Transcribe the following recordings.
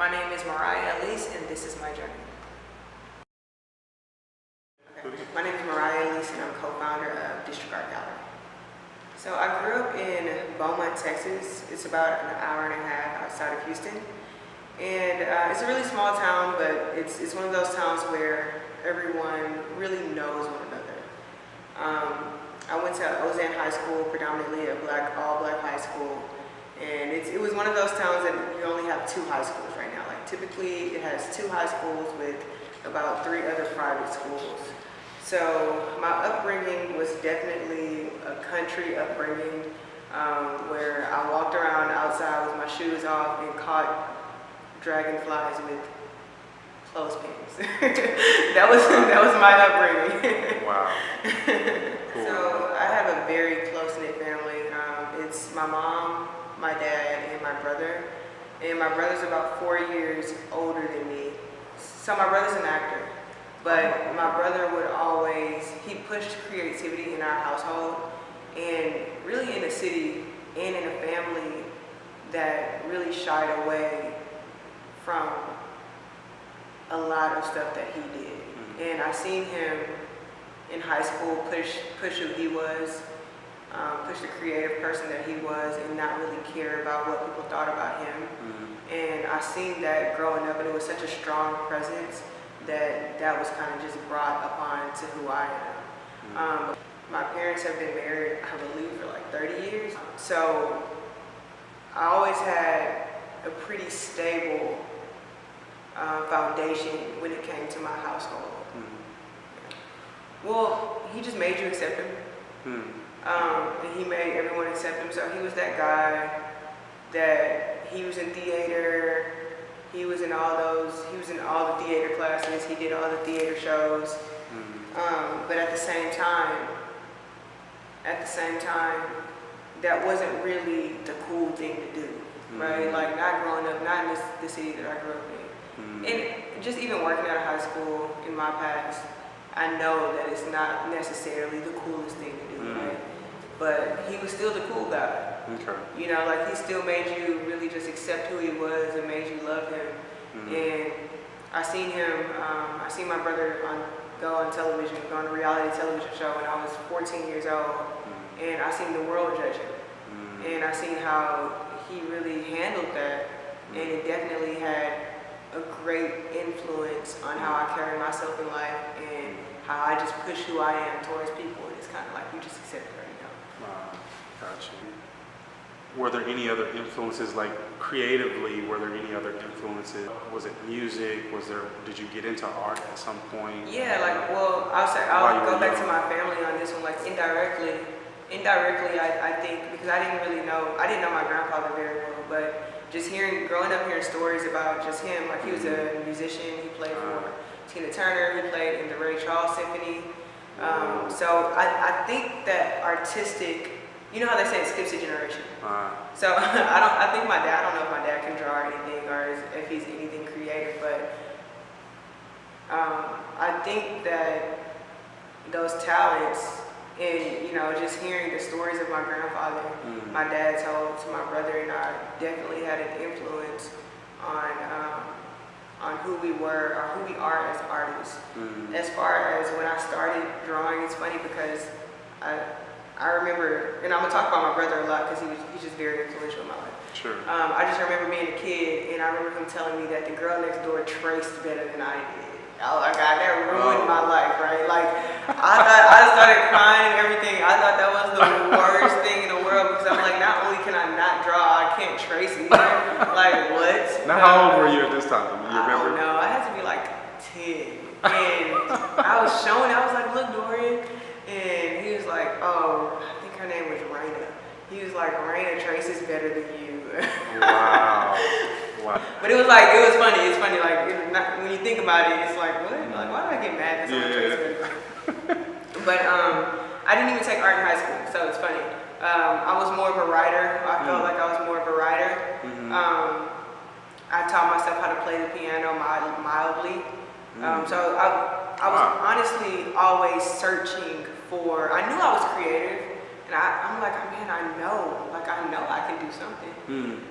My name is Moriah Alise, and this is my journey. Okay. My name is Moriah Alise, and I'm co-founder of District Art Gallery. So I grew up in Beaumont, Texas. It's about an hour and a half outside of Houston. And it's a really small town, but it's one of those towns where everyone really knows one another. I went to Ozan High School, predominantly a all-black high school. And it was one of those towns that you only have 2 high schools right now. Like typically it has 2 high schools with about 3 other private schools. So my upbringing was definitely a country upbringing where I walked around outside with my shoes off and caught dragonflies with clothespins. that was my upbringing. Wow. Cool. So I have a very close-knit family. It's my mom, my dad, and my brother. And my brother's about 4 years older than me. So my brother's an actor. But my brother would always, he pushed creativity in our household. And really in a city and in a family that really shied away from a lot of stuff that he did. And I seen him in high school push who he was, push the creative person that he was, and not really care about what people thought about him. And I seen that growing up, and it was such a strong presence that was kind of just brought upon to who I am. My parents have been married, I believe, for like 30 years. So I always had a pretty stable foundation when it came to my household. Well, he just made you accept him. And he made everyone accept him. So he was that guy that he was in theater. He was in all the theater classes. He did all the theater shows. But at the same time, that wasn't really the cool thing to do, right? Like not growing up, not in the city that I grew up in. And just even working at a high school in my past, I know that it's not necessarily the coolest thing to do, right? But he was still the cool guy. Okay. You know, like he still made you really just accept who he was and made you love him. And I seen my brother go on television, go on a reality television show when I was 14 years old. And I seen the world judge him. And I seen how he really handled that. And it definitely had a great influence on how I carry myself in life and how I just push who I am towards people. It's kind of like you just accept it right now. Wow, gotcha. Were there any other influences, like creatively, were there any other influences? Was it music? Did you get into art at some point? Yeah, like, well, I'll go back to my family on this one, like indirectly, I think, because I didn't know my grandfather very well, but just growing up hearing stories about just him, like he was a musician, he played for Tina Turner, he played in the Ray Charles Symphony. So I think that artistic, you know how they say it skips a generation. So I think I don't know if my dad can draw or anything, or if he's anything creative, but I think that those talents, and you know, just hearing the stories of my grandfather, my dad told to my brother and I, definitely had an influence on who we were or who we are as artists. As far as when I started drawing, it's funny because I remember, and I'm gonna talk about my brother a lot because he's just very influential in my life. Sure. I just remember being a kid, and I remember him telling me that the girl next door traced better than I did. Oh my God, that ruined my life, right? Like, I started crying and everything. I thought that was the worst thing in the world because I'm like, not only can I not draw, I can't trace either. Like, what? Now, how old were you at this time? You remember? I don't know. I had to be like 10. And I was like, look, Dorian. And he was like, oh, I think her name was Raina. He was like, Raina traces better than you. Wow. But it was funny. It's funny, like, when you think about it, it's like, what? Like, why do I get mad that someone traces better? But I didn't even take art in high school, so it's funny. I was more of a writer. I felt like I was more of a writer. I taught myself how to play the piano mildly. So I was honestly always searching for, I knew I was creative, and I'm like, man, I know I can do something.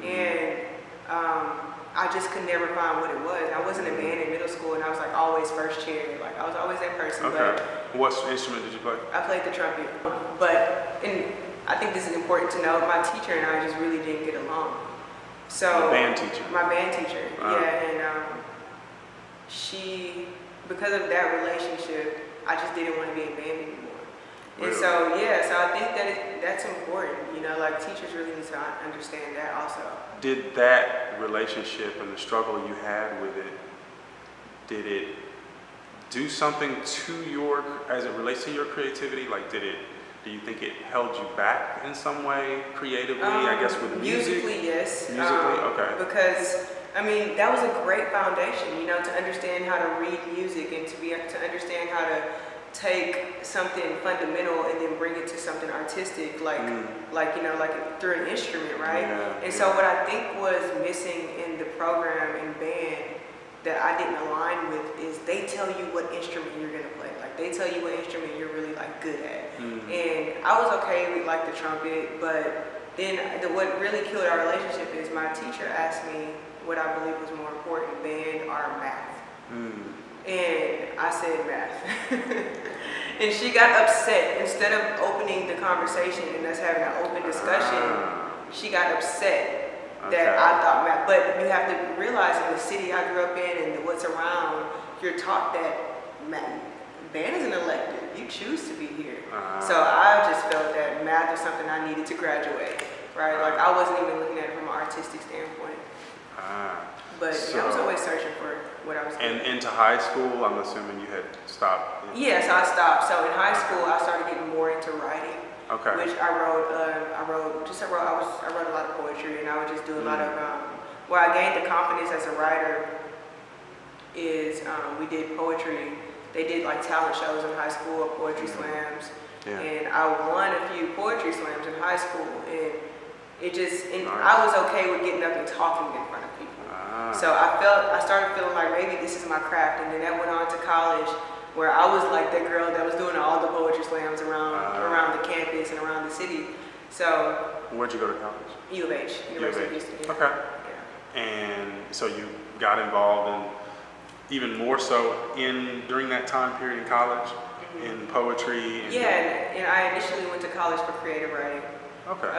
And I just could never find what it was. I wasn't in band in middle school, and I was like always first chair. Like I was always that person. Okay. But What instrument did you play? I played the trumpet. But, and I think this is important to know, my teacher and I just really didn't get along. So The band teacher? My band teacher, Uh-huh. yeah. And she, because of that relationship, I just didn't want to be in band anymore. Really? And so, yeah, so I think that that's important. You know, like teachers really need to understand that also. Did that relationship and the struggle you had with it, did it do something to your, as it relates to your creativity? Like, do you think it held you back in some way creatively, I guess with music? Musically, yes. Musically, okay. Because, I mean, that was a great foundation, you know, to understand how to read music and to understand how to take something fundamental and then bring it to something artistic, like you know, like through an instrument, right? Yeah, and so what I think was missing in the program and band that I didn't align with is they tell you what instrument you're gonna play. Like they tell you what instrument you're really like good at. And I was okay with like the trumpet, but then what really killed our relationship is my teacher asked me what I believe was more important, band or math. And I said math. And she got upset. Instead of opening the conversation and us having an open discussion, she got upset that I thought math. But you have to realize in the city I grew up in and what's around, you're taught that band is an elective. You choose to be here. So I just felt that math was something I needed to graduate, right? Like I wasn't even looking at it from an artistic standpoint. But I was always searching for what I was doing. And into high school, I'm assuming you had stopped. Yeah, so I stopped. So in high school, I started getting more into writing. Okay. Which I wrote a lot of poetry, and I would just do a lot of. Where I gained the confidence as a writer is we did poetry. They did like talent shows in high school, or poetry slams, and I won a few poetry slams in high school, and it just, and I was okay with getting up and talking in front of people. So I started feeling like maybe this is my craft, and then that went on to college, where I was like that girl that was doing all the poetry slams around the campus and around the city. So where'd you go to college? U of H, University of Houston. Yeah. Okay. Yeah. And so you got involved in, even more so during that time period in college, in poetry. And and I initially went to college for creative writing. Okay.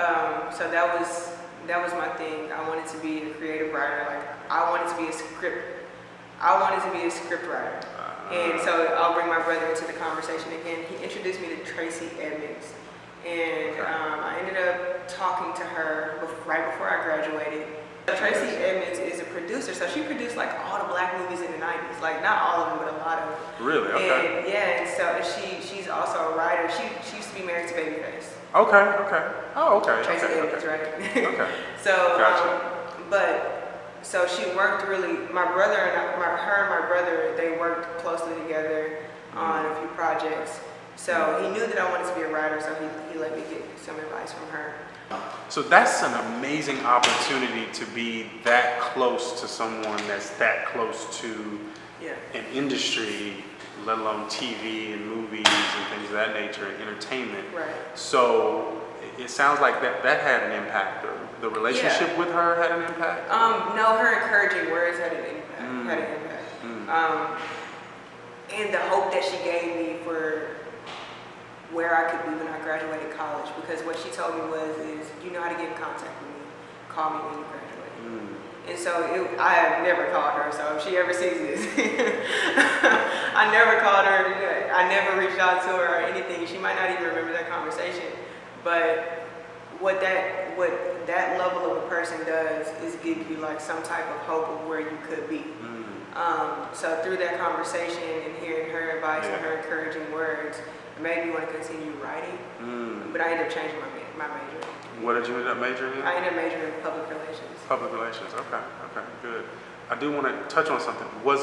So that was my thing. I wanted to be a creative writer. Like I wanted to be a script writer. And so I'll bring my brother into the conversation again. He introduced me to Tracy Edmonds, and I ended up talking to her right before I graduated. Tracy Edmonds is a producer, so she produced like all the black movies in the 90s, like not all of them, but a lot of them. Really? Okay. And she's also a writer. She used to be married to Babyface. Okay. Oh, okay. Tracy Edmonds, right? Okay. So, Gotcha. So she worked really. My brother and my brother, they worked closely together on a few projects. So he knew that I wanted to be a writer, so he let me get some advice from her. So that's an amazing opportunity to be that close to someone that's that close to an industry, let alone TV and movies and things of that nature and entertainment. Right. So it sounds like that had an impact. The relationship with her had an impact? No, her encouraging words had an impact. And the hope that she gave me for where I could be when I graduated college, because what she told me is you know how to get in contact with me, call me when you graduate. And so I have never called her, so if she ever sees this, I never called her, I never reached out to her or anything. She might not even remember that conversation, but what that level of a person does is give you like some type of hope of where you could be. So through that conversation and hearing her advice and her encouraging words, it made me want to continue writing, but I ended up changing my major. What did you end up majoring in? I ended up majoring in public relations. Public relations, okay, good. I do want to touch on something. Was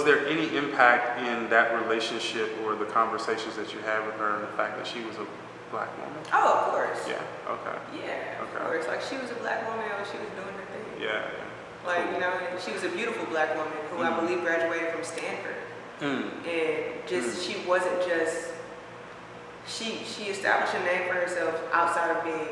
there any impact in that relationship or the conversations that you had with her and the fact that she was a black woman? Oh, of course. Yeah, okay. Yeah, of course. Like she was a black woman and she was doing her thing. Yeah. Like, you know, she was a beautiful black woman who I believe graduated from Stanford. And just, she wasn't just, she established a name for herself outside of being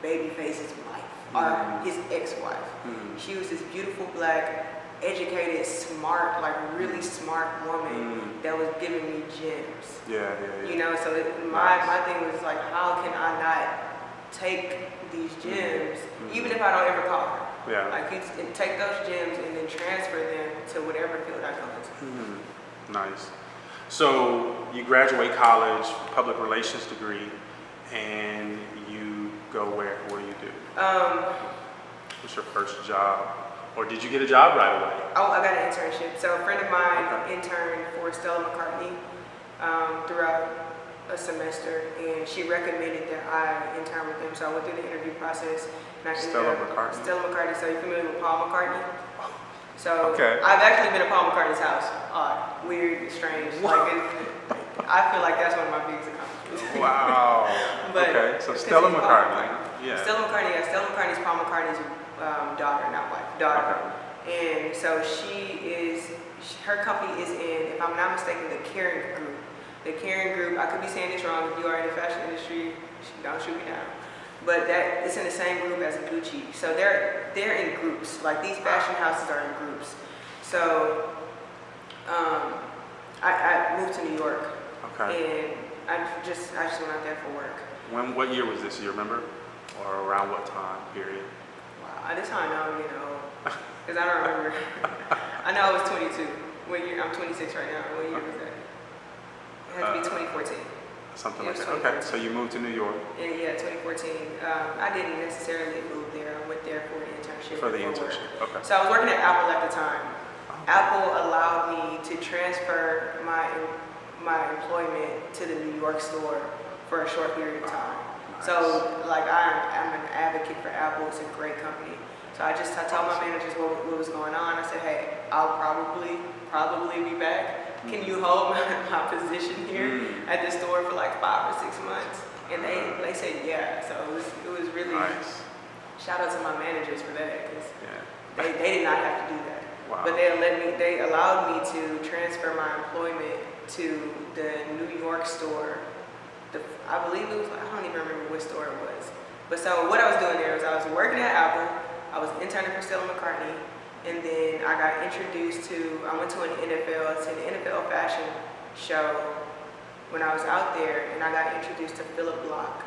Babyface's wife. or his ex-wife. She was this beautiful black, educated, smart, like really smart woman that was giving me gems. Yeah. You know, so my thing was like, how can I not take these gems, even if I don't ever call her? Yeah. Like, you take those gems and then transfer them to whatever field I go into. Nice. So you graduate college, public relations degree, and you go where? What do you do? What's your first job? Or did you get a job right away? Oh, I got an internship. So a friend of mine interned for Stella McCartney throughout a semester, and she recommended that I intern with them. So I went through the interview process. And I Stella McCartney? Stella McCartney. So you're familiar with Paul McCartney? So Okay. I've actually been at Paul McCartney's house. Weird, strange. Like, I feel like that's one of my biggest accomplishments. Wow. But okay, so Stella McCartney. Yeah. Stella McCartney, yeah. Stella McCartney's Paul McCartney's daughter, not wife, daughter. Okay. And so her company is in, if I'm not mistaken, the Caring Group. The Caring Group, I could be saying this wrong, if you are in the fashion industry, don't shoot me down. But it's in the same group as Gucci. So they're in groups, like these fashion houses are in groups. So I moved to New York. Okay. And I just went out there for work. What year was this? You remember? Or around what time period? Wow, this how I know I'm getting old. Because I don't remember. I know I was 22. What year? I'm 26 right now. What year was that? It had to be 2014. Something Yeah, like that. Okay, 2014. so you moved to New York. And yeah, 2014. I didn't necessarily move there. I went there for an internship. For the work. internship, okay. So I was working at Apple at the time. Apple allowed me to transfer my employment to the New York store for a short period of time. Nice. So like I'm an advocate for Apple. It's a great company. So I told my managers what was going on. I said, hey, I'll probably be back. Can you hold my position here at the store for like 5 or 6 months? And they said yeah. So it was really Nice. shout out to my managers for that, because Yeah. they did not have to do that. Wow. But they allowed me to transfer my employment to the New York store. I believe it was, I don't even remember what store it was. But so what I was doing there was I was working at Apple, I was interning for Stella McCartney, and then I got introduced I went to an NFL fashion show when I was out there, and I got introduced to Philip Block.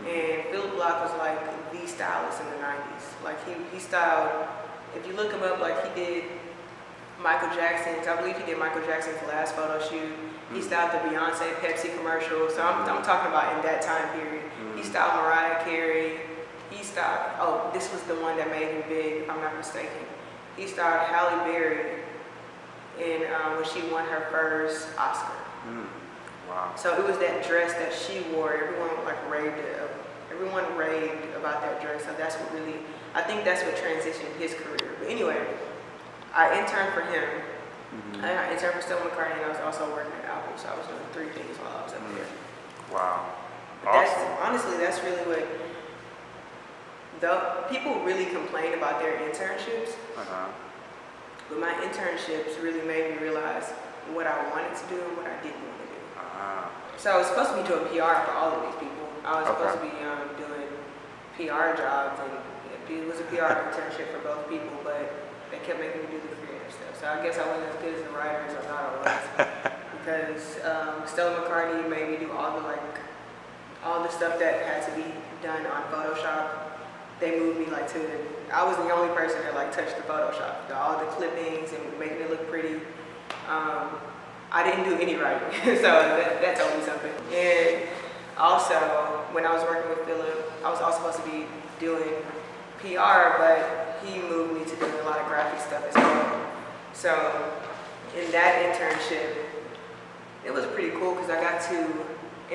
And Philip Block was like the stylist in the 90s. Like he styled, if you look him up, like he did Michael Jackson's, I believe he did Michael Jackson's last photo shoot. He styled the Beyonce Pepsi commercial. So I'm talking about in that time period. He styled Mariah Carey. He styled, this was the one that made him big, if I'm not mistaken. He styled Halle Berry when she won her first Oscar. Wow. So it was that dress that she wore. Everyone raved about that dress. So that's what really, I think that's what transitioned his career. But anyway, I interned for him. I interned for Stella McCartney, and I was also working at Apple. So I was doing 3 things while I was up there. Wow. But Awesome. honestly, that's really what people really complain about their internships. But my internships really made me realize what I wanted to do and what I didn't want to do. So I was supposed to be doing PR for all of these people. I was supposed to be doing PR jobs, and it was a PR internship for both people, but they kept making me do the creative stuff. So I guess I wasn't as good as the writer as I thought I was. Because Stella McCartney made me do all the stuff that had to be done on Photoshop. They moved me I was the only person that touched the Photoshop, all the clippings and making it look pretty. I didn't do any writing, so that told me something. And also, when I was working with Philip, I was also supposed to be doing PR, but he moved me to doing a lot of graphic stuff as well. So in that internship, it was pretty cool because in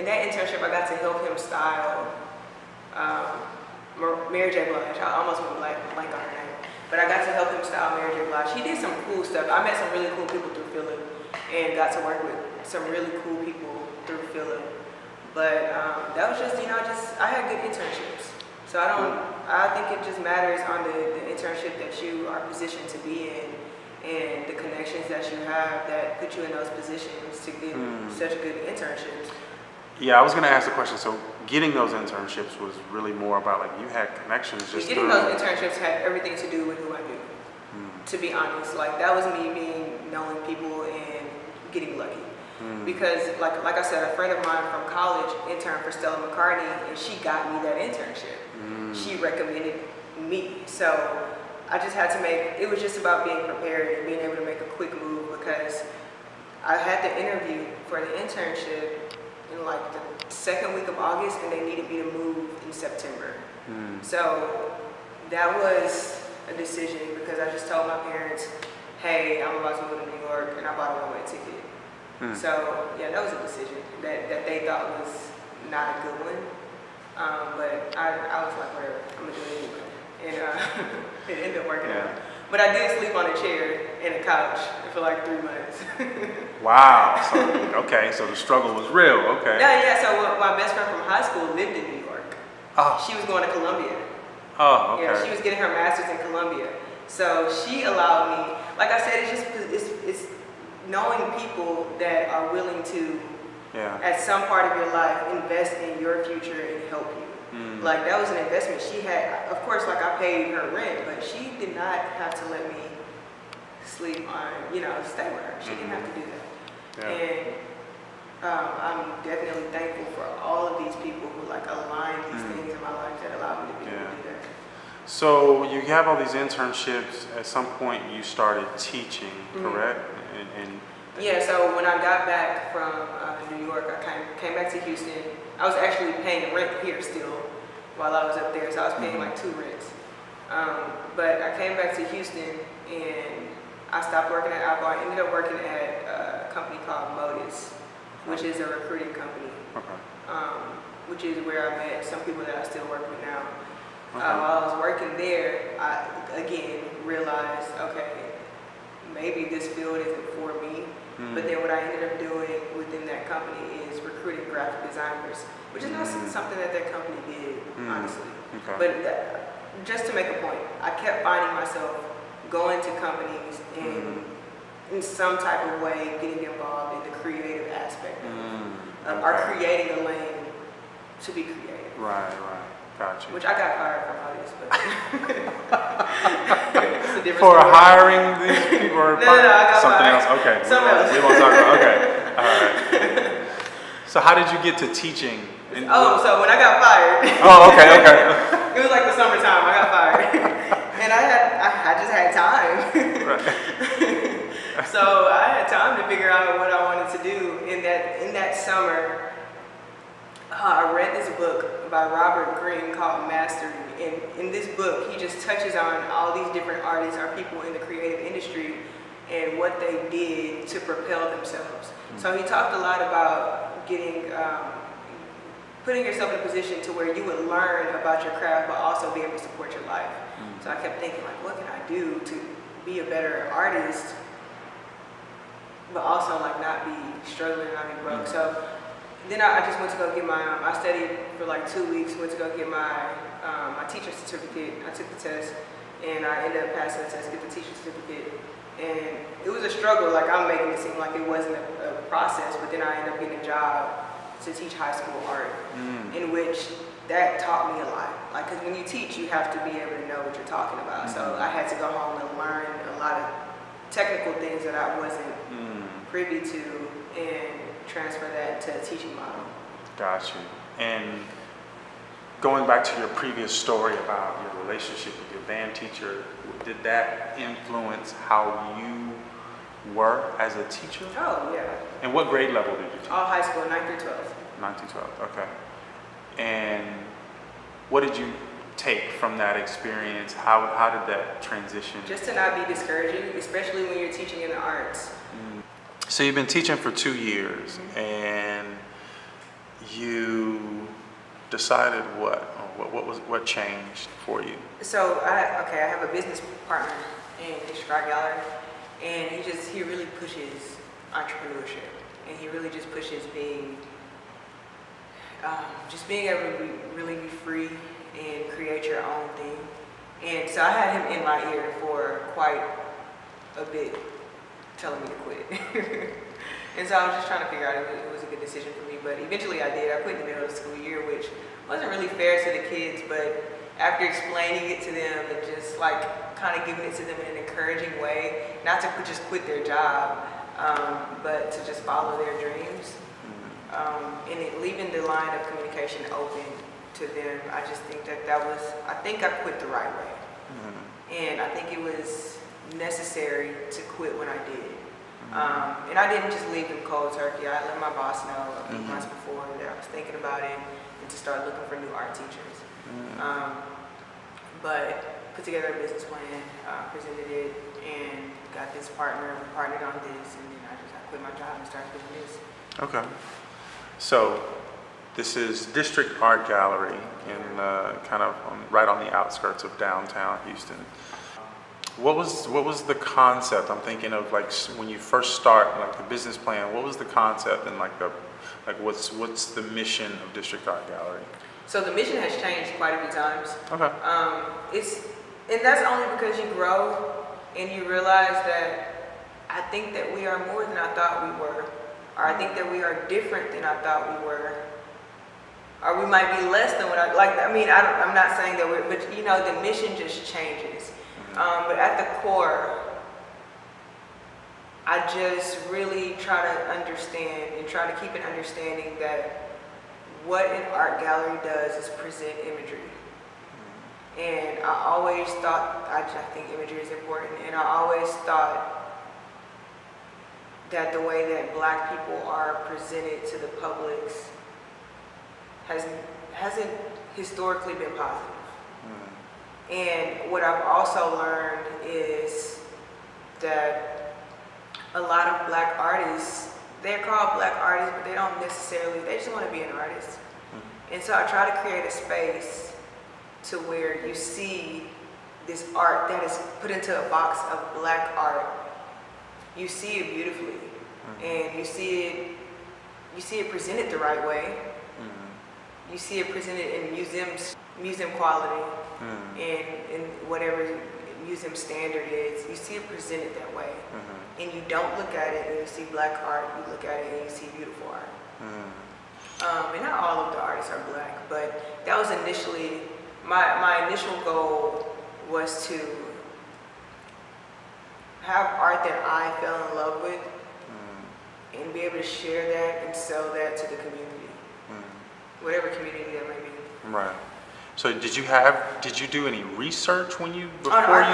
that internship, I got to help him style Mary J. Blige. I almost went blank on her name. But I got to help him style Mary J. Blige. He did some cool stuff. I met some really cool people through Philip and got to work with some really cool people through Philip. But that was just, I had good internships. So I think it just matters on the internship that you are positioned to be in and the connections that you have that put you in those positions to get such good internships. Yeah, I was going to ask the question. So getting those internships was really more about like you had connections just Getting through. those internships had everything to do with who I knew. To be honest, like that was me knowing people and getting lucky. Because like I said, a friend of mine from college interned for Stella McCartney, and she got me that internship. She recommended me, so I just had to it was just about being prepared and being able to make a quick move, because I had the interview for the internship in like the second week of August, and they needed me to move in September. So that was a decision, because I just told my parents, hey, I'm about to move to New York, and I bought a one-way ticket. So yeah, that was a decision that they thought was not a good one. But I was like, whatever, I'm gonna do it anyway. And it ended up working out. But I did sleep on a chair and a couch for like 3 months. Wow. So, okay, so the struggle was real. Okay. Yeah. So my best friend from high school lived in New York. Oh. She was going to Columbia. Oh, okay. Yeah, she was getting her master's in Columbia. So she allowed me, like I said, it's knowing people that are willing to, at some part of your life, invest in your future and help you. Like that was an investment she had. Of course, like I paid her rent, but she did not have to let me sleep on, stay with her. She didn't have to do that. And I'm definitely thankful for all of these people who like align these things in my life that allow me to be able to do that. So you have all these internships. At some point, you started teaching, correct? Yeah. So when I got back from New York, I came back to Houston. I was actually paying rent here still while I was up there, so I was paying like 2 rents. But I came back to Houston and I stopped working at Apple. I ended up working at a company called Modus, which is a recruiting company. Which is where I met some people that I still work with now. While I was working there, I again realized, okay, maybe this field isn't for me. But then what I ended up doing within that company is recruiting graphic designers, which is not something that company did, honestly. But just to make a point, I kept finding myself going to companies and in some type of way getting involved in the creative aspect of or creating a lane to be creative. Right. Gotcha. Which I got fired from all this, but it's a different for story. hiring these people or No, I got something fired. else? Okay. Something else. We won't talk about. Okay. All right. So how did you get to teaching? So when I got fired. Oh, okay. It was like the summertime. I got fired, and I just had time. Right. So I had time to figure out what I wanted to do. In that summer, I read this book by Robert Greene called Mastery. And in this book, he just touches on all these different artists or people in the creative industry and what they did to propel themselves. So he talked a lot about getting, putting yourself in a position to where you would learn about your craft, but also be able to support your life. So I kept thinking, like, what can I do to be a better artist, but also like not be struggling and not be broke. So then I just went to go get my, I studied for like 2 weeks, went to go get my my teacher's certificate. I took the test and I ended up passing the test, get the teacher's certificate. And it was a struggle, like I'm making it seem like it wasn't a process, but then I ended up getting a job to teach high school art, in which that taught me a lot. Like, cause when you teach, you have to be able to know what you're talking about. So I had to go home and learn a lot of technical things that I wasn't privy to and transfer that to a teaching model. Got you. And going back to your previous story about your relationship with your band teacher, did that influence how you were as a teacher? Oh, yeah. And what grade level did you teach? All high school, 9th through 12th. 9th through 12th, okay. And what did you take from that experience? How did that transition? Just to not be discouraging, especially when you're teaching in the arts. So you've been teaching for 2 years, and you decided what? What changed for you? So I have a business partner in District Gallery, and he really pushes entrepreneurship, and he really just pushes being able to really be free and create your own thing. And so I had him in my ear for quite a bit, telling me to quit. And so I was just trying to figure out if it was a good decision for me. But eventually I did. I quit in the middle of the school year, which wasn't really fair to the kids. But after explaining it to them and just like kind of giving it to them in an encouraging way, not to just quit their job, but to just follow their dreams. And leaving the line of communication open to them, I just think I think I quit the right way. And I think it was necessary to quit when I did. And I didn't just leave them cold turkey. I let my boss know a few months before that I was thinking about it and to start looking for new art teachers. But put together a business plan, presented it, and got this partner. We partnered on this, and then I quit my job and started doing this. Okay. So this is District Art Gallery in kind of right on the outskirts of downtown Houston. What was the concept? I'm thinking of like when you first start, like the business plan. What was the concept and what's the mission of District Art Gallery? So the mission has changed quite a few times. Okay. And that's only because you grow and you realize that I think that we are more than I thought we were, or I think that we are different than I thought we were, or we might be less than what I like. I mean, I'm not saying that we're, but you know, the mission just changes. But at the core, I just really try to understand and try to keep an understanding that what an art gallery does is present imagery. And I always thought, I think imagery is important, and I always thought that the way that Black people are presented to the publics hasn't historically been positive. And what I've also learned is that a lot of Black artists, they're called Black artists, but they don't necessarily, they just want to be an artist. And so I try to create a space to where you see this art that is put into a box of Black art. You see it beautifully, and you see it presented the right way. You see it presented in museum quality, and whatever museum standard is. You see it presented that way, and you don't look at it and you see Black art. You look at it and you see beautiful art. And not all of the artists are Black, but that was initially my initial goal was to have art that I fell in love with, and be able to share that and sell that to the community, whatever community that may be. Right. So did you do any research before you started?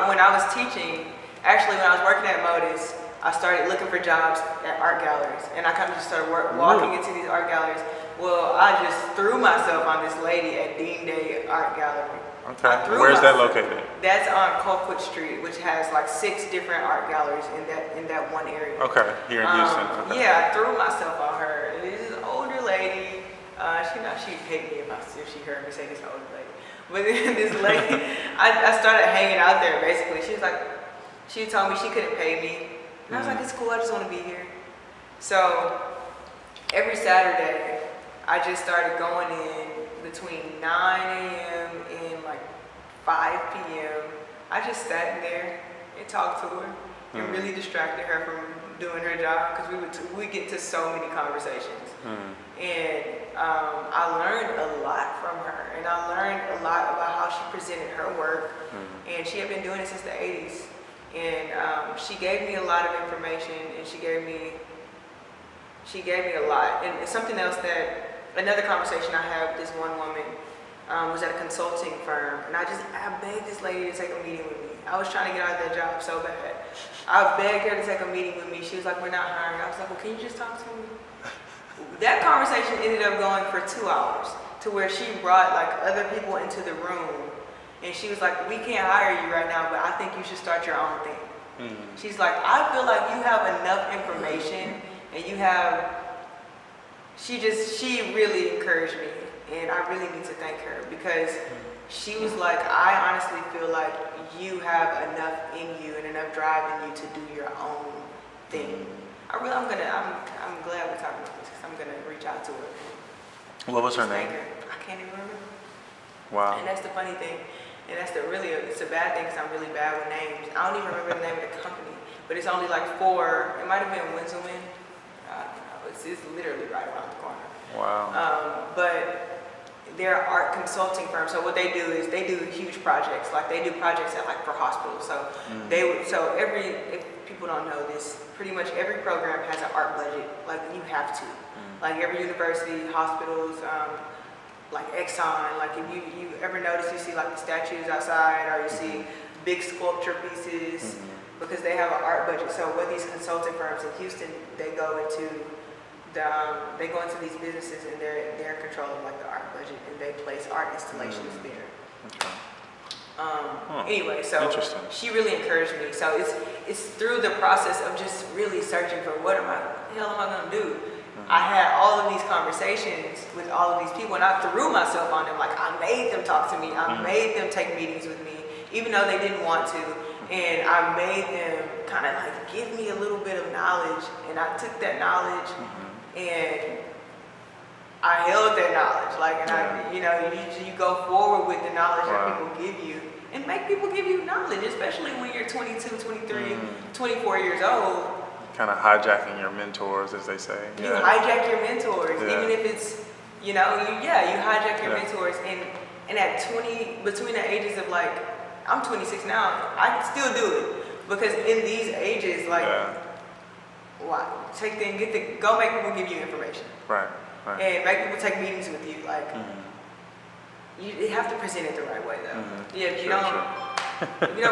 When I was teaching, actually when I was working at Modis, I started looking for jobs at art galleries, and I kind of just started walking into these art galleries. Well, I just threw myself on this lady at Dean Day Art Gallery. Okay. Where's that located? That's on Colquitt Street, which has like 6 different art galleries in that one area. Okay, here in Houston. Okay. Yeah, I threw myself on her. This is an older lady. She'd hate me if she heard me say this older lady. But then this lady, I started hanging out there basically. She told me she couldn't pay me. And I was like, it's cool, I just want to be here. So every Saturday, I just started going in between 9 a.m. and like 5 p.m. I just sat in there and talked to her and really distracted her from doing her job, because we get into so many conversations. And I learned a lot from her, and I learned a lot about how she presented her work. And she had been doing it since the 80s. And she gave me a lot of information, and she gave me a lot. And something else another conversation I had with this one woman was at a consulting firm, and I begged this lady to take a meeting with me. I was trying to get out of that job so bad. I begged her to take a meeting with me. She was like, we're not hiring. I was like, well, can you just talk to me? That conversation ended up going for 2 hours, to where she brought like other people into the room, and she was like, we can't hire you right now, but I think you should start your own thing. She's like, I feel like you have enough information, and you have, she really encouraged me, and I really need to thank her, because she was like, I honestly feel like you have enough in you and enough drive in you to do your own thing. I'm glad we're talking about this, because I'm gonna reach out to her. What was her name? I can't even remember. Wow. And that's the funny thing, and it's a bad thing, because I'm really bad with names. I don't even remember the name of the company, but it's only like 4. It might have been Winslow-Win. I don't know. It's literally right around the corner. Wow. But they're art consulting firm. So what they do is they do huge projects. Like they do projects at for hospitals. So if people don't know this, pretty much every program has an art budget. Like you have to. Like every university, hospitals, like Exxon. Like if you ever notice, you see like the statues outside, or you see big sculpture pieces, because they have an art budget. So what these consulting firms in Houston, they go into these businesses, and they're in control of like the art budget, and they place art installations there. Okay. Anyway, so she really encouraged me. So it's through the process of just really searching for what the hell am I gonna do? I had all of these conversations with all of these people, and I threw myself on them. Like I made them talk to me. I made them take meetings with me, even though they didn't want to. And I made them kind of like give me a little bit of knowledge, and I took that knowledge and I held that knowledge. Like, and you go forward with the knowledge that people give you, and make people give you knowledge, especially when you're 22, 23, 24 years old. Kind of hijacking your mentors, as they say. You hijack your mentors, even if it's, you hijack your mentors. And at 20, between the ages of like, I'm 26 now, I can still do it. Because in these ages, like, why? Go make people give you information. Right. And make people take meetings with you. Like, you have to present it the right way, though. If you don't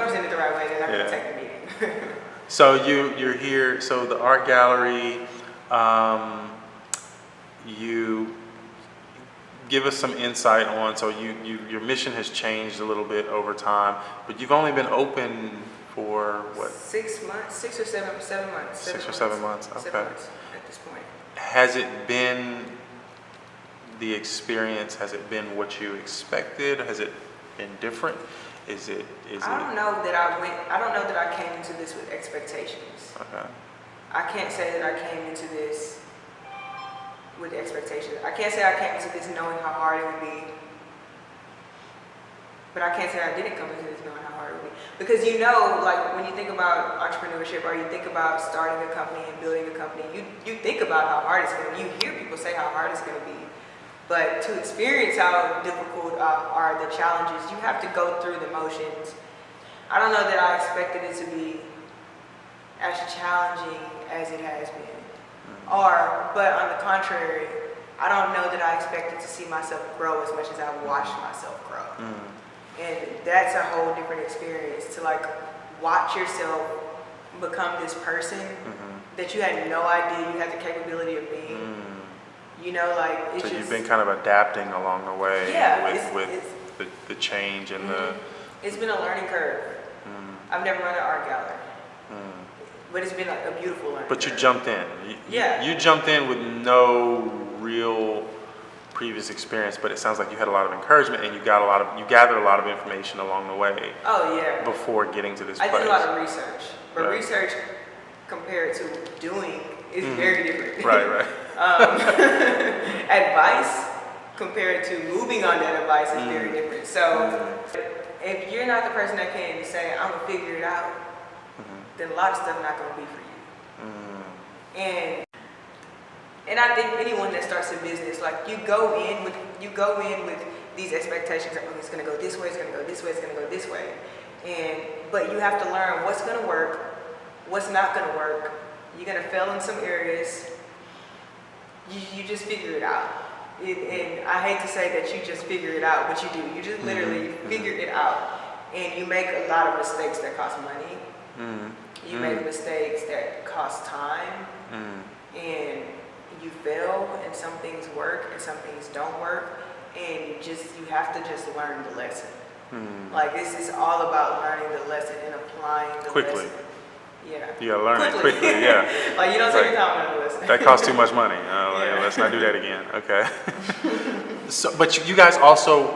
present it the right way, they're not going to take the meeting. So you're here. So the art gallery, you give us some insight on. So your mission has changed a little bit over time, but you've only been open for what? 6 months, 6 or 7 months. 6 or 7 months. Okay. 7 months at this point. Has it been the experience? Has it been what you expected? Has it been different? I don't know that I came into this with expectations. Okay. I can't say that I came into this with expectations. I can't say I came into this knowing how hard it would be. But I can't say I didn't come into this knowing how hard it would be. Because like when you think about entrepreneurship, or you think about starting a company and building a company, you think about how hard it's going to be. You hear people say how hard it's going to be. But to experience how difficult are the challenges, you have to go through the motions. I don't know that I expected it to be as challenging as it has been. But on the contrary, I don't know that I expected to see myself grow as much as I watched myself grow. And that's a whole different experience, to like watch yourself become this person that you had no idea you had the capability of being. So you've been kind of adapting along the way with the change and the... It's been a learning curve. I've never run an art gallery. But it's been like a beautiful learning But curve. You jumped in. You jumped in with no real previous experience, but it sounds like you had a lot of encouragement, and you gathered a lot of information along the way. Oh yeah. Before getting to this place. I did a lot of research, but research compared to doing is very different. Right. Advice compared to moving on that advice is very different. So if you're not the person that can say, I'm gonna figure it out, then a lot of stuff not gonna be for you. And I think anyone that starts a business, like you go in with these expectations of, it's gonna go this way, it's gonna go this way, it's gonna go this way. But you have to learn what's gonna work, what's not gonna work. You're gonna fail in some areas. You just figure it out. And I hate to say that you just figure it out, but you do. You just literally figure it out. And you make a lot of mistakes that cost money. You make mistakes that cost time. And you fail, and some things work and some things don't work. And you have to just learn the lesson. Like this is all about learning the lesson and applying the lesson. Yeah. You gotta learn it quickly, Like you don't take your time on the lesson. That costs too much money. Let's not do that again. Okay. But you guys also,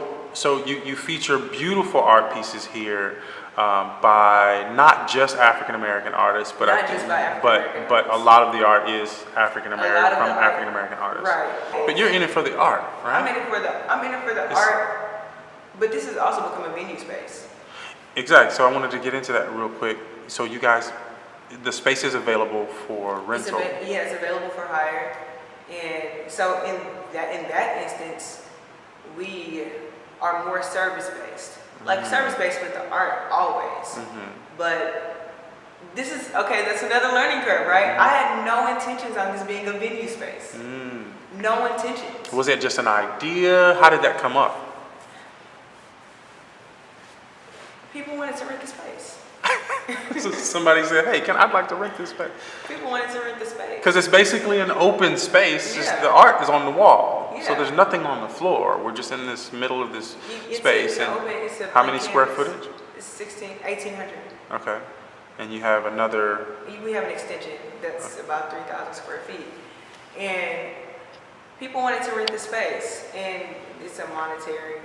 you feature beautiful art pieces here by not just African American artists, but but a lot of the art is African American from African American artists. Right. But you're in it for the art, right? I'm in it for the art, but this has also become a venue space. Exactly. So I wanted to get into that real quick. So you guys the space is available for rental. It's available for hire. And so in that instance, we are more service-based. Like service-based with the art always. But this is, okay, that's another learning curve, right? I had no intentions on this being a venue space. No intentions. Was it just an idea? How did that come up? People wanted to rent the space. So somebody said, hey, I'd like to rent this space. People wanted to rent the space. Because it's basically an open space. Yeah. The art is on the wall. Yeah. So there's nothing on the floor. We're just in this middle of this space. And how many square footage? It's 1,800. Okay. And you have another... We have an extension that's about 3,000 square feet. And people wanted to rent the space. And it's a monetary...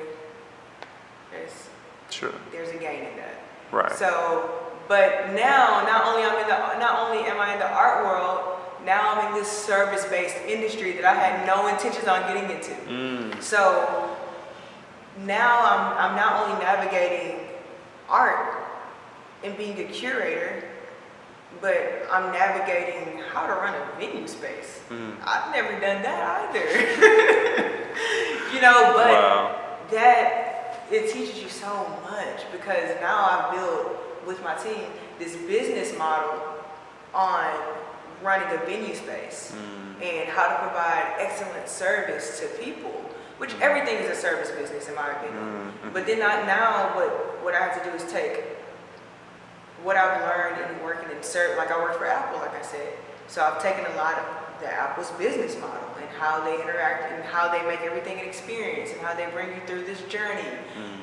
There's a gain in that. Right. So, but now, not only am I in the art world, now I'm in this service-based industry that I had no intentions on getting into. So now I'm not only navigating art and being a curator, but I'm navigating how to run a venue space. I've never done that either. But that, it teaches you so much, because now I've built with my team this business model on running a venue space and how to provide excellent service to people, which everything is a service business in my opinion. But then now what I have to do is take what I've learned in working in like I work for Apple, like I said. So I've taken a lot of the Apple's business model and how they interact and how they make everything an experience and how they bring you through this journey.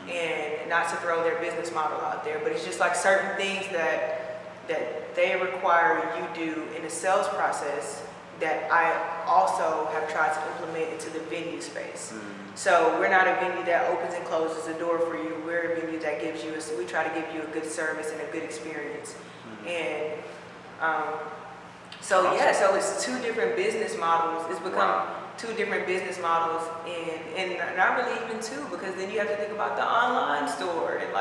And not to throw their business model out there, but it's just like certain things that they require you do in a sales process that I also have tried to implement into the venue space. So we're not a venue that opens and closes the door for you. We're a venue that gives you, we try to give you a good service and a good experience. And so it's two different business models. It's become two different business models, and not really even two, because then you have to think about the online store and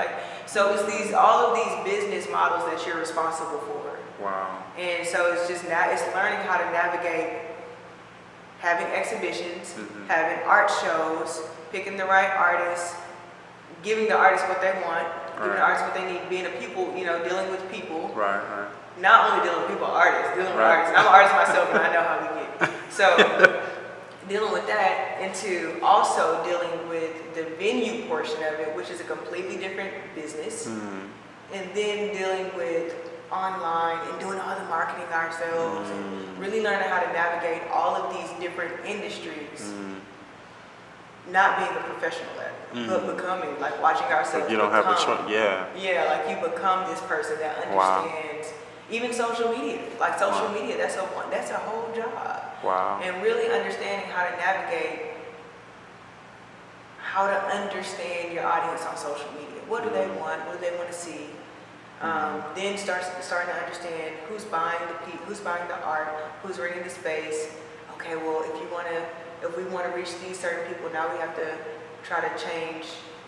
so it's all of these business models that you're responsible for. Wow. And so it's learning how to navigate having exhibitions, having art shows, picking the right artists, giving the artists what they want, giving the artists what they need, being a people, dealing with people. Right. Not only dealing with people, artists, dealing with artists. I'm an artist myself, and I know how we get. So dealing with that, into also dealing with the venue portion of it, which is a completely different business. And then dealing with online and doing all the marketing ourselves and really learning how to navigate all of these different industries. Not being a professional at it, but becoming, watching ourselves. You don't have a choice. Yeah, you become this person that understands even social media. Social media, that's a whole job. Wow. And really understanding how to navigate, how to understand your audience on social media. What do they want? What do they want to see? Then starting to understand who's buying the art, who's renting the space. Okay, well, if we want to reach these certain people, now we have to try to change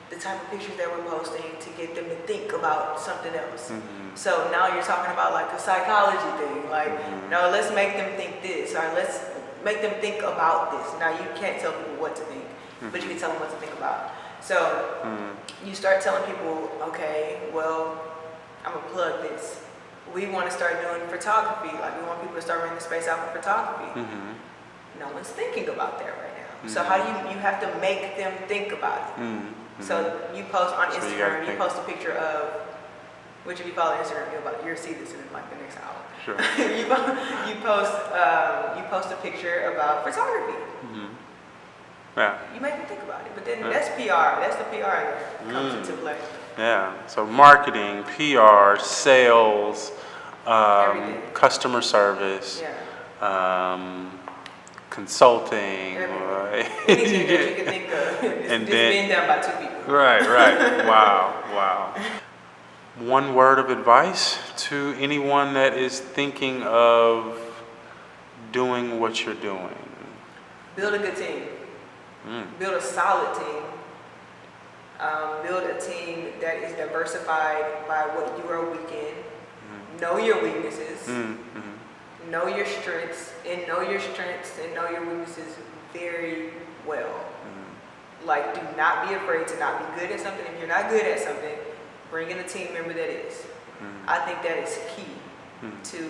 the type of pictures that we're posting to get them to think about something else. So now you're talking about a psychology thing, no, let's make them think this, or let's make them think about this. Now you can't tell people what to think, but you can tell them what to think about. So you start telling people, okay, well, I'm gonna plug this. We want to start doing photography. We want people to start renting the space out for photography. No one's thinking about that right now. So how do you have to make them think about it? So you post on Instagram, you post a picture of, which if you follow Instagram, you'll see this in the next hour. Sure. you post a picture about photography. Yeah. You make them think about it, but then that's PR. That's the PR that comes into play. Yeah. So marketing, PR, sales, customer service, consulting, anything that you can think of. It's being done by two people. Right. Wow. One word of advice to anyone that is thinking of doing what you're doing. Build a good team. Build a solid team. Build a team that is diversified by what you are weak in. know your weaknesses, Mm-hmm. know your strengths, and know your weaknesses very well. Like, do not be afraid to not be good at something. If you're not good at something, bring in a team member that is. I think that is key to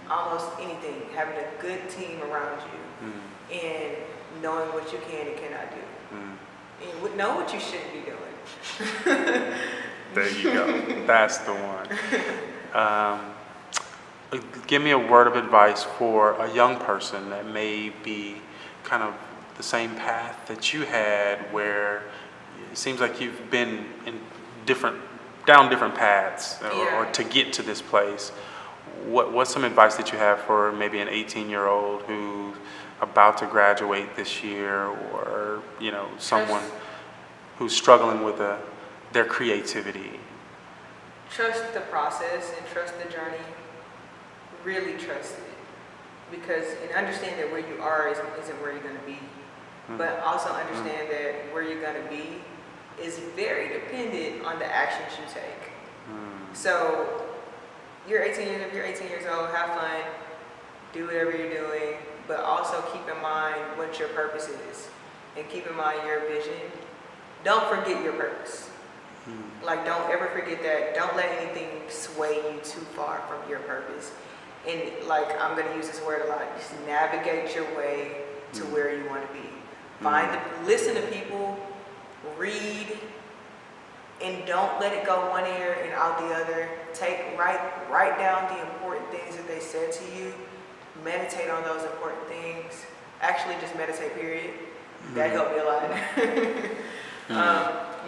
almost anything, having a good team around you and knowing what you can and cannot do. And know what you shouldn't be doing. There you go. That's the one. Give me a word of advice for a young person that may be kind of the same path that you had, where it seems like you've been in down different paths or to get to this place. What's some advice that you have for maybe an 18-year-old who's about to graduate this year, or someone who's struggling with their creativity? Trust the process and trust the journey. Really trust it, because and understand that where you are isn't where you're going to be, but also understand that where you're going to be is very dependent on the actions you take. So if you're 18 years old, have fun, do whatever you're doing, but also keep in mind what your purpose is, and keep in mind your vision. Don't forget your purpose. Like, don't ever forget that. Don't let anything sway you too far from your purpose. And like, I'm going to use this word a lot, just navigate your way to where you want to be. Listen to people, read, and don't let it go one ear and out the other. Write down the important things that they said to you. Meditate on those important things. Actually, just meditate, period. That helped me a lot.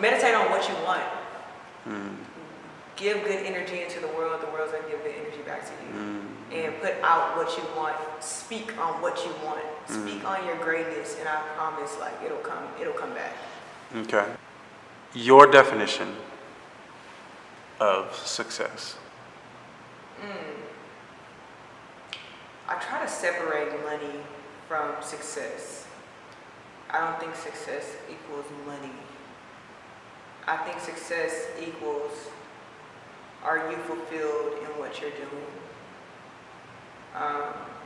Meditate on what you want. Give good energy into the world world's going to give good energy back to you. And put out what you want. Speak on what you want. Speak on your greatness, and I promise, like, it'll come back. Okay. Your definition of success. I try to separate money from success. I don't think success equals money. I think success equals, are you fulfilled in what you're doing?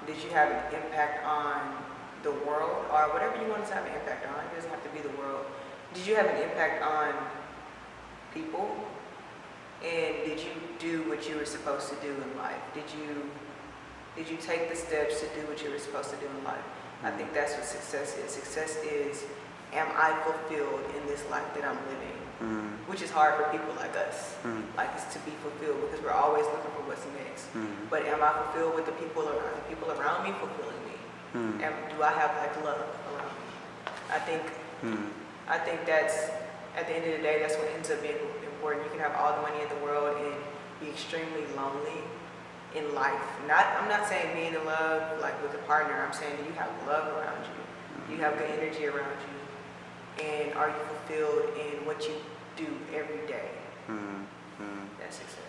Did you have an impact on the world, or whatever you want to have an impact on? It doesn't have to be the world. Did you have an impact on people? And did you do what you were supposed to do in life? Did you take the steps to do what you were supposed to do in life? I think that's what success is. Success is, am I fulfilled in this life that I'm living? Which is hard for people like us. Like, it's to be fulfilled, because we're always looking for what's next. But am I fulfilled with the people around me fulfilling me? And do I have like love around me? I think that's, at the end of the day, that's what ends up being important. You can have all the money in the world and be extremely lonely in life. I'm not saying being in love like with a partner. I'm saying, do you have love around you? Do you have good energy around you? And are you fulfilled in what you do every day? That's success.